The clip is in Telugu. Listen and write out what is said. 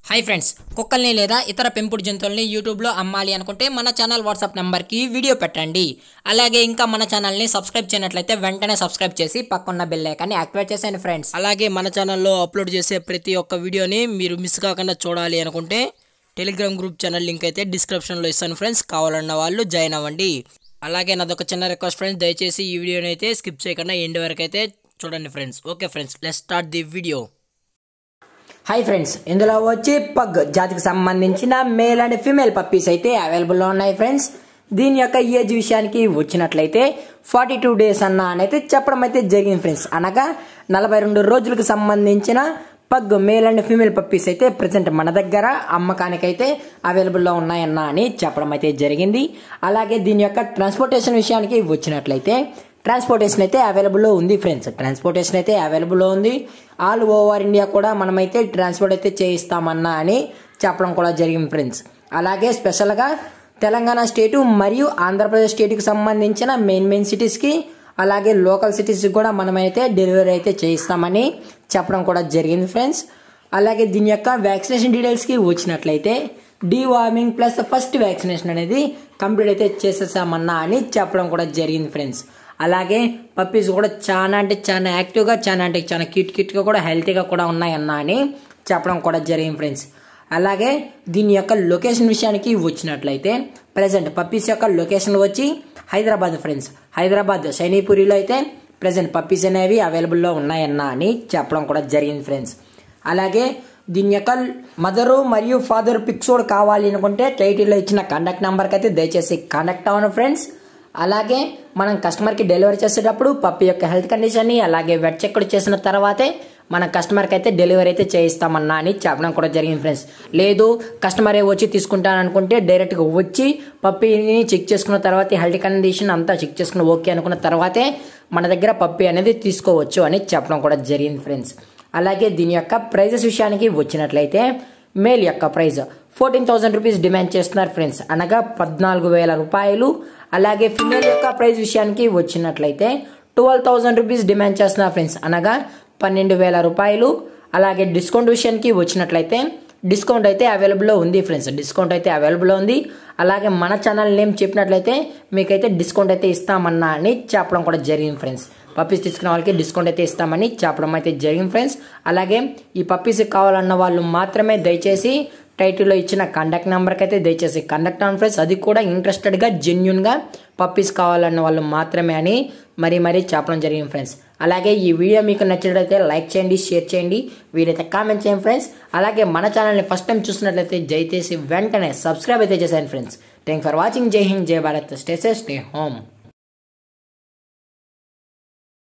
हाई फ्रेंड्स కుక్కల్ని లేదా ఇతర పెంపుడు జంతువుల్ని యూట్యూబ్ లో అమ్మాలి అనుకుంటే మన ఛానల్ వాట్సాప్ నంబర్ కి వీడియో పెట్టండి. అలాగే ఇంకా మన ఛానల్ ని సబ్స్క్రైబ్ చేయనట్లయితే వెంటనే సబ్స్క్రైబ్ చేసి పక్కన బెల్ ఐకాన్ ని యాక్టివేట్ చేయండి ఫ్రెండ్స్. అలాగే మన ఛానల్లో అప్లోడ్ చేసే ప్రతి ఒక్క వీడియోని మీరు మిస్ కాకుండా చూడాలి అనుకుంటే టెలిగ్రామ్ గ్రూప్ ఛానల్ లింక్ అయితే డిస్క్రిప్షన్ లో ఇస్తాను ఫ్రెండ్స్. కావాలన్న వాళ్ళు జాయిన్ అవ్వండి. అలాగే నాదొక చిన్న రిక్వెస్ట్ ఫ్రెండ్స్, దయచేసి ఈ వీడియోని అయితే స్కిప్ చేయకుండా ఎండ్ వరకు అయితే చూడండి friends. Okay friends, let's start the video. Hi friends, ఇందులో వచ్చి పగ్ జాతికి సంబంధించిన మేల్ అండ్ ఫీమేల్ పప్పీస్ అయితే అవైలబుల్లో ఉన్నాయి ఫ్రెండ్స్. దీని యొక్క ఏజ్ విషయానికి వచ్చినట్లయితే 42 డేస్ అయితే చెప్పడం అయితే జరిగింది ఫ్రెండ్స్. అనగా 42 రోజులకు సంబంధించిన pug male and female puppies అయితే ప్రజెంట్ మన దగ్గర అమ్మకానికి అయితే అవైలబుల్లో ఉన్నాయని చెప్పడం అయితే జరిగింది. అలాగే దీని యొక్క ట్రాన్స్పోర్టేషన్ విషయానికి వచ్చినట్లయితే ట్రాన్స్పోర్టేషన్ అయితే అవైలబుల్లో ఉంది ఫ్రెండ్స్. ట్రాన్స్పోర్టేషన్ అయితే అవైలబుల్లో ఉంది. ఆల్ ఓవర్ ఇండియా కూడా మనమైతే ట్రాన్స్పోర్ట్ అయితే చేయిస్తామని చెప్పడం కూడా జరిగింది ఫ్రెండ్స్. అలాగే స్పెషల్గా తెలంగాణ స్టేటు మరియు ఆంధ్రప్రదేశ్ స్టేట్కి సంబంధించిన మెయిన్ సిటీస్కి అలాగే లోకల్ సిటీస్కి కూడా మనమైతే డెలివరీ అయితే చేయిస్తామని చెప్పడం కూడా జరిగింది ఫ్రెండ్స్. అలాగే దీని యొక్క వ్యాక్సినేషన్ డీటెయిల్స్కి వచ్చినట్లయితే డీవార్మింగ్ ప్లస్ ఫస్ట్ వ్యాక్సినేషన్ అనేది కంప్లీట్ అయితే చేసేసామని చెప్పడం కూడా జరిగింది ఫ్రెండ్స్. అలాగే పప్పీస్ కూడా చాలా యాక్టివ్గా చాలా క్యూట్గా కూడా హెల్తీగా కూడా ఉన్నాయని చెప్పడం కూడా జరిగింది ఫ్రెండ్స్. అలాగే దీని యొక్క లొకేషన్ విషయానికి వచ్చినట్లయితే ప్రజెంట్ పప్పీస్ యొక్క లొకేషన్ వచ్చి హైదరాబాద్ ఫ్రెండ్స్. హైదరాబాద్ సైనీపురిలో అయితే ప్రజెంట్ పప్పీస్ అనేవి అవైలబుల్లో ఉన్నాయని చెప్పడం కూడా జరిగింది ఫ్రెండ్స్. అలాగే దీని యొక్క మదరు మరియు ఫాదర్ పిక్స్ కూడా కావాలి అనుకుంటే టైటిల్లో ఇచ్చిన కాంటాక్ట్ నెంబర్కి అయితే దయచేసి కాంటాక్ట్ అవ్వండి ఫ్రెండ్స్. అలాగే మనం కస్టమర్కి డెలివరీ చేసేటప్పుడు పప్పి యొక్క హెల్త్ కండిషన్ని అలాగే వెట్ చెక్ చేసిన తర్వాతే మన కస్టమర్కి అయితే డెలివరీ అయితే చేయిస్తామని చెప్పడం కూడా జరిగింది ఫ్రెండ్స్. లేదు కస్టమరే వచ్చి తీసుకుంటాననుకుంటే డైరెక్ట్గా వచ్చి పప్పిని చెక్ చేసుకున్న తర్వాత హెల్త్ కండిషన్ అంతా చెక్ చేసుకుని ఓకే అనుకున్న తర్వాతే మన దగ్గర పప్పి అనేది తీసుకోవచ్చు అని చెప్పడం కూడా జరిగింది ఫ్రెండ్స్. అలాగే దీని యొక్క ప్రైజెస్ విషయానికి వచ్చినట్లయితే మేల్ యొక్క ప్రైజ్ 14,000 రూపీస్ డిమాండ్ చేస్తున్నారు ఫ్రెండ్స్, అనగా 14,000 రూపాయలు. అలాగే ఫిమేల్ యొక్క ప్రైజ్ విషయానికి వచ్చినట్లయితే 12,000 రూపీస్ డిమాండ్ చేస్తున్నారు ఫ్రెండ్స్, అనగా 12,000 రూపాయలు. అలాగే డిస్కౌంట్ విషయానికి వచ్చినట్లయితే డిస్కౌంట్ అయితే అవైలబుల్లో ఉంది ఫ్రెండ్స్. డిస్కౌంట్ అయితే అవైలబుల్లో ఉంది. అలాగే మన ఛానల్ నేమ్ చెప్పినట్లయితే మీకైతే డిస్కౌంట్ అయితే ఇస్తామని చెప్పడం కూడా జరిగింది ఫ్రెండ్స్. పప్పీస్ తీసుకునే వాళ్ళకి డిస్కౌంట్ అయితే ఇస్తామని చెప్పడం అయితే జరిగింది ఫ్రెండ్స్. అలాగే ఈ పప్పీస్ కావాలన్న వాళ్ళు మాత్రమే దయచేసి టైటిల్లో ఇచ్చిన కాంటాక్ట్ నెంబర్కి అయితే దయచేసి కాంటాక్ట్ అవ్వండి ఫ్రెండ్స్. అది కూడా ఇంట్రెస్టెడ్గా జెన్యున్గా పప్పీస్ కావాలన్న వాళ్ళు మాత్రమే అని మరీ చెప్పడం జరిగింది ఫ్రెండ్స్. అలాగే ఈ వీడియో మీకు నచ్చినట్లయితే లైక్ చేయండి, షేర్ చేయండి, వీలైతే కామెంట్ చేయండి ఫ్రెండ్స్. అలాగే మన ఛానల్ని ఫస్ట్ టైం చూసినట్లయితే దయచేసి వెంటనే సబ్స్క్రైబ్ అయితే చేసేయండి ఫ్రెండ్స్. Thank for watching. జై హింద్, జై Bharat, stay safe, stay home.